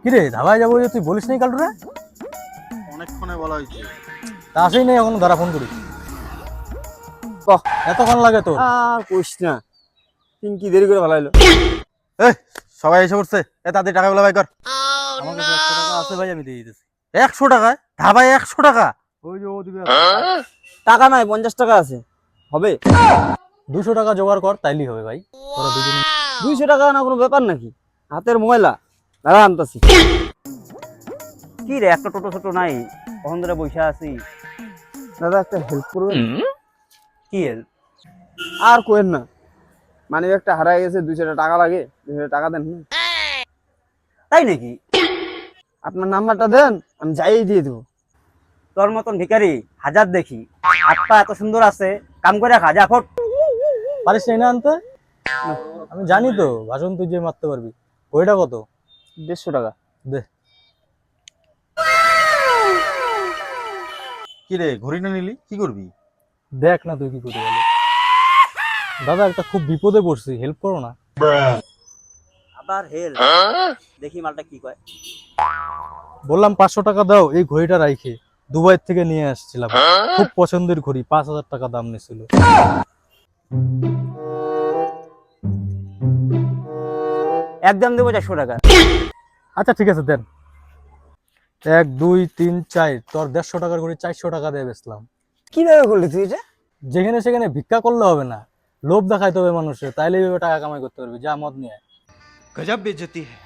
কিরে ধাবায় যাবো যে তুই বলিস নাই কালুরে? অনেকক্ষণে বলা হয়েছে। তা আসেই নাই এখনো, ধরা ফোন করি। কহ। এতক্ষণ লাগে তোর? আর কইস না, পিঙ্কি দেরি করে ভালো হলো। এই সবাই এসে পড়ছে, তাদের টাকাগুলো বাই কর। আমার কাছে 100 টাকা আছে ভাই, আমি দিয়ে দিতেছি। 100 টাকায় ধাবায় 100 টাকা? ওই যে ও দিবে। টাকা নাই, 50 টাকা আছে, হবে? 200 টাকা জোগাড় কর, তাইলেই হবে ভাই। তোরা দুজনে 200 টাকা না কোনো ব্যাপার নাকি? হাতের ময়লা, দাঁড়া আনতাছি। কি রে, একটা টোটো ছোটো নাই, কখন ধরে বসে আছি। দাদা একটা হেল্প করবেন? কি হেল্প? আর কোয়েন না, মানে একটা হারাই গেছে, 200 টাকা লাগে, 200 টাকা দেন। তাই নাকি? আপনার নাম্বারটা দেন, আমি যাই দিয়ে দেবো। তোর মতন ভিখারি হাজার দেখি, হাতটা এত সুন্দর আছে, কাম করে খাজা ফট। পারিস নাই না আনতে? আমি জানি তো ভাষণ তুই যে মারতে পারবি। ওইটা কত? 150 টাকা। দে। কি রে, ঘড়ি না নিলি কি করবি? দেখ না তুই কি করতে গেলি। দাদা একটা খুব বিপদে পড়ছি, হেল্প করো না। আবার হেল, দেখি মালটা কি কয়। বললাম 500 টাকা দাও, এই ঘড়িটা রাইখে দুবাই থেকে নিয়ে আসছিলাম। খুব পছন্দের ঘড়ি, 5000 টাকা দাম নিছিল। একদম দেবো 400 টাকা। আচ্ছা ঠিক আছে দেন। 1 2 3 4, তোর 150 টাকার ঘড়ি 400 টাকা দিয়ে বেচলাম। কিভাবে করলি তুই এটা? যেখানে সেখানে ভিক্ষা করলে হবে না, লোভ দেখাইতে হবে মানুষের, তাইলে এইভাবে টাকা কামাই করতে পারবি। যা মদ নিয়ে আয়। गजब बेइज्जती है।